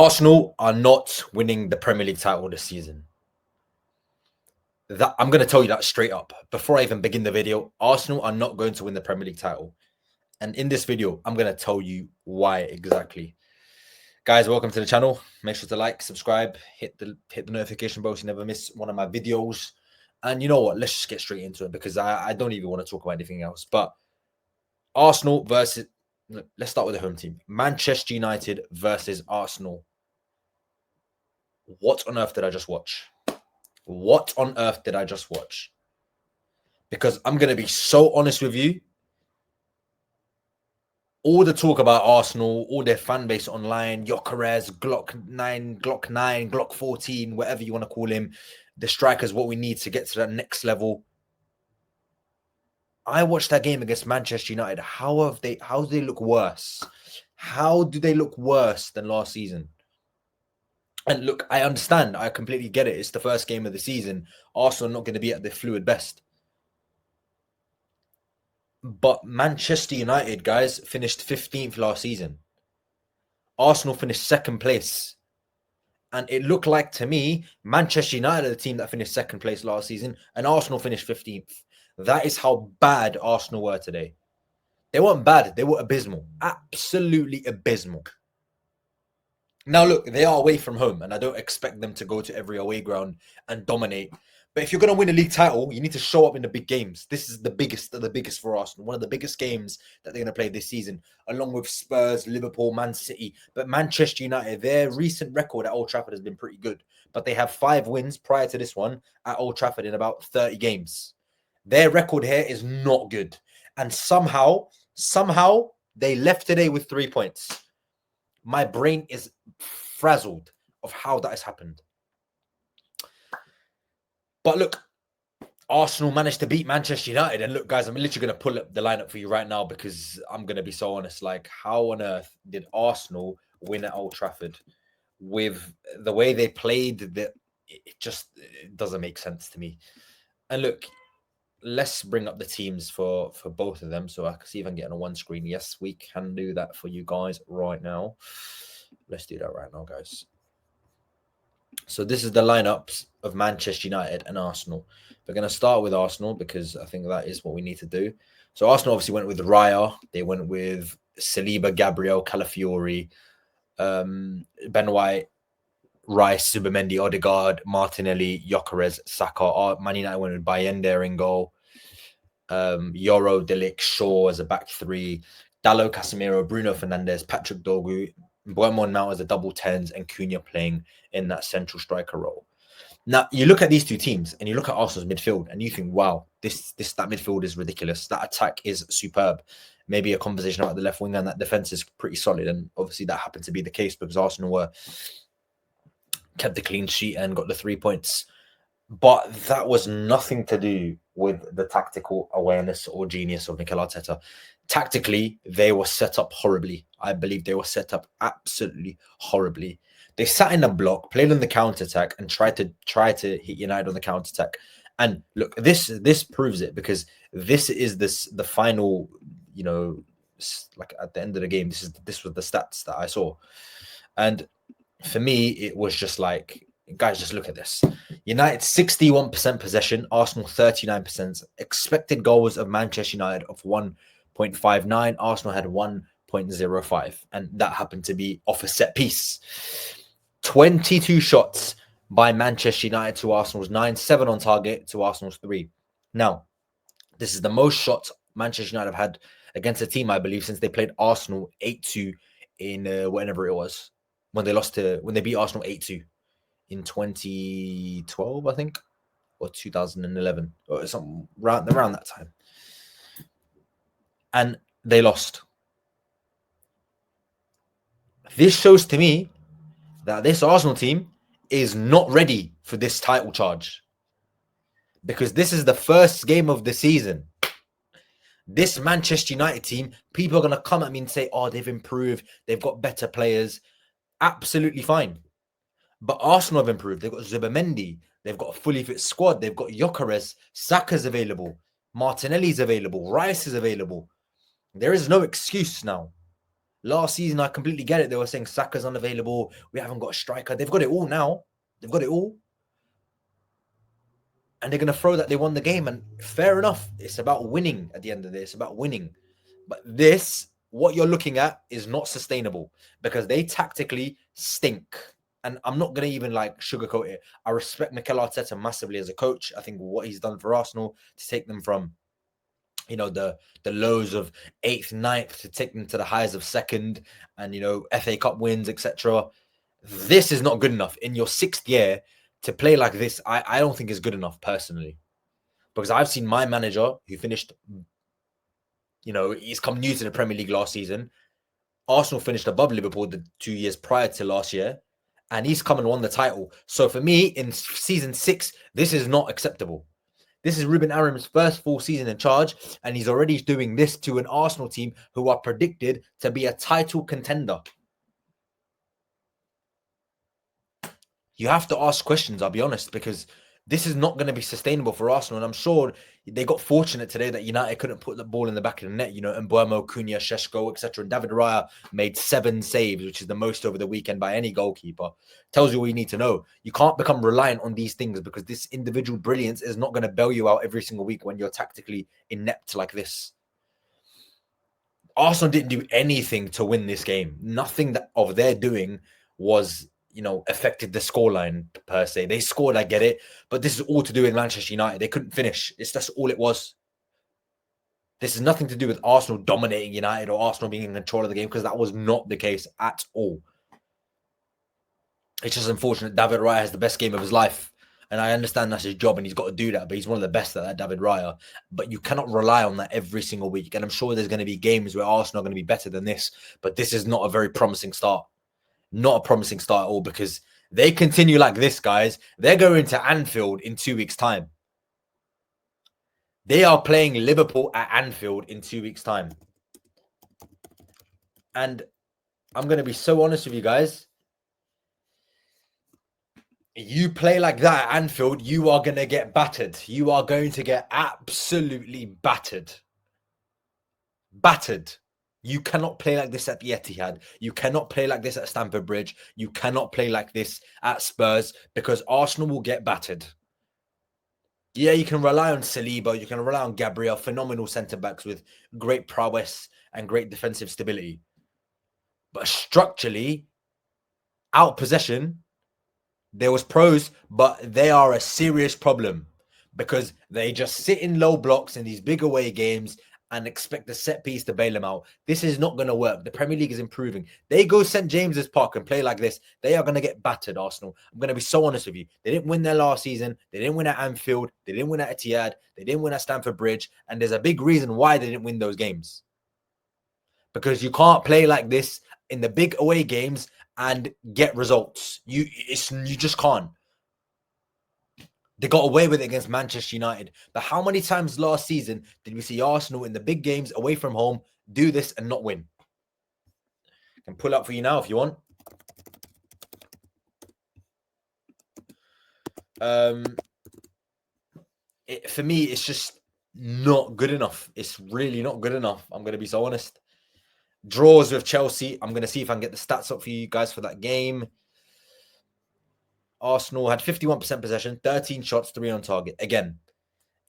Arsenal are not winning the Premier League title this season. That I'm going to tell you that straight up. Before I even begin the video, Arsenal are not going to win the Premier League title. And in this video, I'm going to tell you why exactly. Guys, welcome to the channel. Make sure to like, subscribe, hit the notification bell so you never miss one of my videos. And you know what? Let's just get straight into it because I don't even want to talk about anything else. But Arsenal versus, let's start with the home team. Manchester United versus Arsenal. What on earth did I just watch? What on earth did I just watch? Because I'm going to be so honest with you. All the talk about Arsenal, all their fan base online, Gyökeres, Glock 9, Glock 14, whatever you want to call him, the striker's what we need to get to that next level. I watched that game against Manchester United. How do they look worse? How do they look worse than last season? And look, I understand. I completely get it. It's the first game of the season. Arsenal are not going to be at their fluid best. But Manchester United, guys, finished 15th last season. Arsenal finished second place. And it looked like, to me, Manchester United are the team that finished second place last season, and Arsenal finished 15th. That is how bad Arsenal were today. They weren't bad. They were abysmal. Absolutely abysmal. Now, look, they are away from home, and I don't expect them to go to every away ground and dominate. But if you're going to win a league title, you need to show up in the big games. This is the biggest for Arsenal. One of the biggest games that they're going to play this season, along with Spurs, Liverpool, Man City. But Manchester United, their recent record at Old Trafford has been pretty good. But they have 5 wins prior to this one at Old Trafford in about 30 games. Their record here is not good. And somehow, they left today with 3 points. My brain is frazzled of how that has happened. But look, Arsenal managed to beat Manchester United. And look, guys, I'm literally going to pull up the lineup for you right now because I'm going to be so honest. Like, how on earth did Arsenal win at Old Trafford? With the way they played, it doesn't make sense to me. And look, let's bring up the teams for both of them so I can see if I can get on one screen. Yes, we can do that for you guys right now. Let's do that right now, guys. So this is the lineups of Manchester United and Arsenal. We're going to start with Arsenal because I think that is what we need to do. So Arsenal obviously went with Raya. They went with Saliba, Gabriel, Calafiori, Ben White, Rice, Zubimendi, Odegaard, Martinelli, Gyökeres, Saka. Man United went with Bayender in goal. Yoro, De Ligt, Shaw as a back 3. Dalot, Casemiro, Bruno Fernandes, Patrick Dorgu, Bournemouth Mount as a double 10s, and Cunha playing in that central striker role. Now, you look at these two teams and you look at Arsenal's midfield and you think, wow, that midfield is ridiculous. That attack is superb. Maybe a conversation about the left wing and that defense is pretty solid. And obviously that happened to be the case because Arsenal kept the clean sheet and got the 3 points. But that was nothing to do with the tactical awareness or genius of Mikel Arteta. Tactically, they were set up horribly. I believe they were set up absolutely horribly. They sat in a block, played on the counter-attack, and tried to hit United on the counter-attack. And look, this proves it because this is the final, like at the end of the game, this was the stats that I saw. And for me, it was just like, guys, just look at this. United 61% possession, Arsenal 39%. Expected goals of Manchester United of 1.59. Arsenal had 1.05, and that happened to be off a set piece. 22 shots by Manchester United to Arsenal's 9, 7 on target to Arsenal's 3. Now, this is the most shots Manchester United have had against a team, I believe, since they played Arsenal 8-2 in whenever it was when they beat Arsenal 8-2 in 2012, I think, or 2011, or something around that time. And they lost. This shows to me that this Arsenal team is not ready for this title charge. Because this is the first game of the season. This Manchester United team, people are going to come at me and say, oh, they've improved. They've got better players. Absolutely fine. But Arsenal have improved. They've got Zubimendi. They've got a fully fit squad. They've got Gyökeres. Saka's available. Martinelli's available. Rice is available. There is no excuse now. Last season, I completely get it. They were saying Saka's unavailable. We haven't got a striker. They've got it all now. They've got it all. And they're going to throw that they won the game. And fair enough. It's about winning at the end of this. It's about winning. But this, what you're looking at, is not sustainable because they tactically stink. And I'm not going to even like sugarcoat it. I respect Mikel Arteta massively as a coach. I think what he's done for Arsenal to take them from, you know, the lows of 8th, 9th to take them to the highs of 2nd and, you know, FA Cup wins, etc. This is not good enough. In your 6th year to play like this, I don't think is good enough personally. Because I've seen my manager who finished, you know, he's come new to the Premier League last season. Arsenal finished above Liverpool the 2 years prior to last year. And he's come and won the title. So for me, in season 6, this is not acceptable. This is Ruben Amorim's first full season in charge, and he's already doing this to an Arsenal team who are predicted to be a title contender. You have to ask questions, I'll be honest, because this is not going to be sustainable for Arsenal. And I'm sure they got fortunate today that United couldn't put the ball in the back of the net. You know, Mbeumo, Cunha, Šeško, etc. And David Raya made 7 saves, which is the most over the weekend by any goalkeeper. Tells you what you need to know. You can't become reliant on these things because this individual brilliance is not going to bail you out every single week when you're tactically inept like this. Arsenal didn't do anything to win this game. Nothing that of their doing was, you know, affected the scoreline per se. They scored, I get it, but this is all to do with Manchester United. They couldn't finish. That's all it was. This is nothing to do with Arsenal dominating United or Arsenal being in control of the game, because that was not the case at all. It's just unfortunate David Raya has the best game of his life. And I understand that's his job and he's got to do that, but he's one of the best at that, David Raya. But you cannot rely on that every single week. And I'm sure there's going to be games where Arsenal are going to be better than this, but this is not a very promising start. Not a promising start at all, because they continue like this, guys. They're going to Anfield in 2 weeks' time. They are playing Liverpool at Anfield in 2 weeks' time. And I'm going to be so honest with you guys. You play like that at Anfield, you are going to get battered. You are going to get absolutely battered. Battered. You cannot play like this at the Etihad. You cannot play like this at Stamford Bridge. You cannot play like this at Spurs, because Arsenal will get battered. Yeah, you can rely on Saliba. You can rely on Gabriel, phenomenal centre-backs with great prowess and great defensive stability. But structurally, out possession, there was pros, but they are a serious problem because they just sit in low blocks in these big away games and expect the set piece to bail them out. This is not going to work. The Premier League is improving. They go St. James's Park and play like this, they are going to get battered, Arsenal. I'm going to be so honest with you. They didn't win their last season. They didn't win at Anfield. They didn't win at Etihad. They didn't win at Stamford Bridge. And there's a big reason why they didn't win those games. Because you can't play like this in the big away games and get results. You just can't. They got away with it against Manchester United. But how many times last season did we see Arsenal in the big games away from home do this and not win? I can pull up for you now if you want. For me, it's just not good enough. It's really not good enough. I'm going to be so honest. Draws with Chelsea. I'm going to see if I can get the stats up for you guys for that game. Arsenal had 51% possession, 13 shots, 3 on target. Again,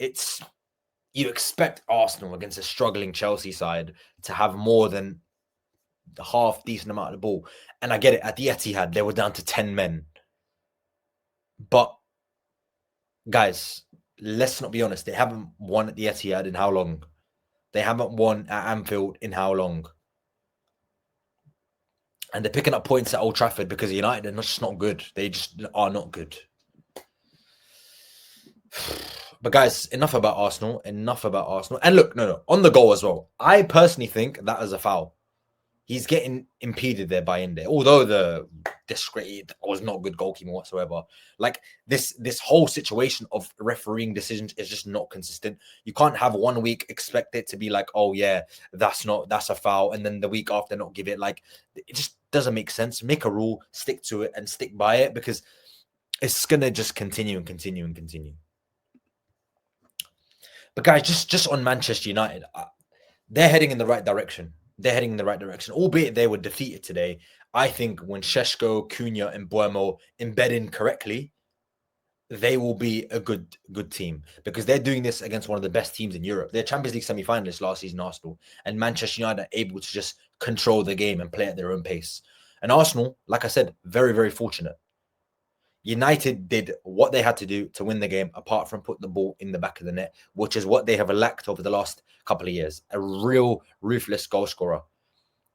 you expect Arsenal against a struggling Chelsea side to have more than the half decent amount of the ball. And I get it. At the Etihad, they were down to 10 men. But guys, let's not be honest. They haven't won at the Etihad in how long? They haven't won at Anfield in how long? And they're picking up points at Old Trafford because United are just not good. They just are not good. But guys, enough about Arsenal. Enough about Arsenal. And look, no, on the goal as well. I personally think that is a foul. He's getting impeded there by Inde. Although the discreet was not good goalkeeping whatsoever. Like this whole situation of refereeing decisions is just not consistent. You can't have 1 week expect it to be like, oh yeah, that's a foul, and then the week after not give it. Like, it just doesn't make sense. Make a rule, stick to it, and stick by it, because it's gonna just continue and continue and continue. But guys, just on Manchester United, they're heading in the right direction. they're heading in the right direction, albeit they were defeated today. I think when Šeško, Cunha, and Buemo embed in correctly, they will be a good team, because they're doing this against one of the best teams in Europe. They're Champions League semi-finalists last season, Arsenal, and Manchester United are able to just control the game and play at their own pace. And Arsenal, like I said, very, very fortunate. United did what they had to do to win the game, apart from putting the ball in the back of the net, which is what they have lacked over the last couple of years. A real ruthless goal scorer.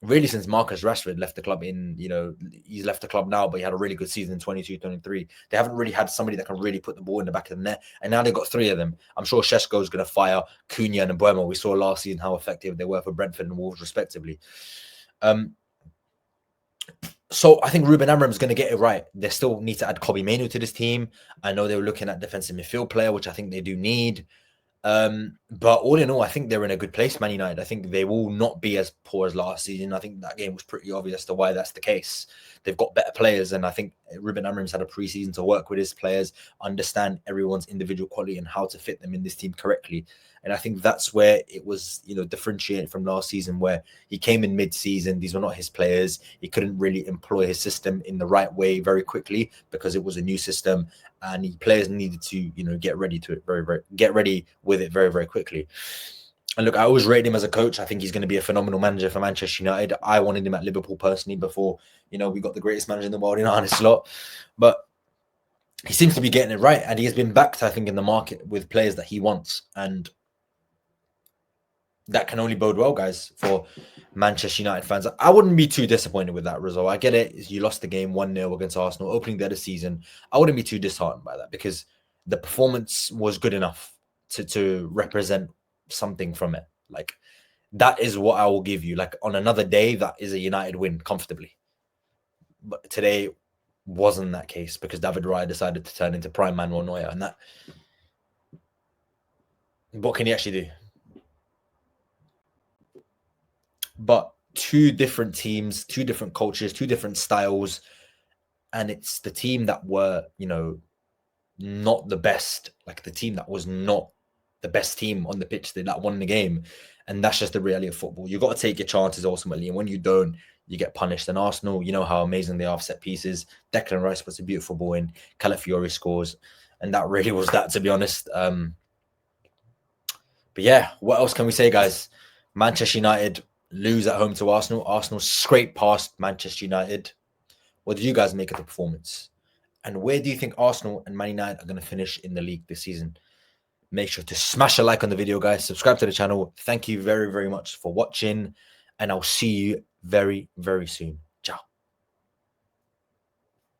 Really, since Marcus Rashford left the club he's left the club now, but he had a really good season in 22-23. They haven't really had somebody that can really put the ball in the back of the net. And now they've got three of them. I'm sure Šeško is going to fire Cunha and Buemo. We saw last season how effective they were for Brentford and Wolves, respectively. So I think Ruben Amorim is going to get it right. They still need to add Kobbie Mainoo to this team. I know they were looking at defensive midfield player, which I think they do need. But all in all, I think they're in a good place, Man United. I think they will not be as poor as last season. I think that game was pretty obvious as to why that's the case. They've got better players, and I think Ruben Amorim's had a preseason to work with his players, understand everyone's individual quality and how to fit them in this team correctly. And I think that's where it was, differentiated from last season, where he came in mid-season. These were not his players. He couldn't really employ his system in the right way very quickly because it was a new system, and players needed to, get ready to it get ready with it very, very quickly. And look, I always rate him as a coach. I think he's going to be a phenomenal manager for Manchester United. I wanted him at Liverpool personally before, we got the greatest manager in the world in Arne Slot. But he seems to be getting it right, and he has been backed, I think, in the market with players that he wants. And that can only bode well, guys, for Manchester United fans. I wouldn't be too disappointed with that result. I get it. You lost the game 1-0 against Arsenal, opening day of the season. I wouldn't be too disheartened by that, because the performance was good enough to represent something from it. Like, that is what I will give you. Like, on another day, that is a United win comfortably. But today wasn't that case, because David Raya decided to turn into prime Manuel Neuer. And that, what can he actually do? But two different teams, two different cultures, two different styles. And it's the team that were, not the best. Like, the team that was not the best team on the pitch that won the game. And that's just the reality of football. You've got to take your chances ultimately. And when you don't, you get punished. And Arsenal, you know how amazing they are off set pieces. Declan Rice puts a beautiful ball in. Calafiori scores. And that really was that, to be honest. But yeah, what else can we say, guys? Manchester United lose at home to Arsenal. Arsenal scrape past Manchester United. What did you guys make of the performance? And where do you think Arsenal and Man United are going to finish in the league this season? Make sure to smash a like on the video, guys. Subscribe to the channel. Thank you very, very much for watching. And I'll see you very, very soon.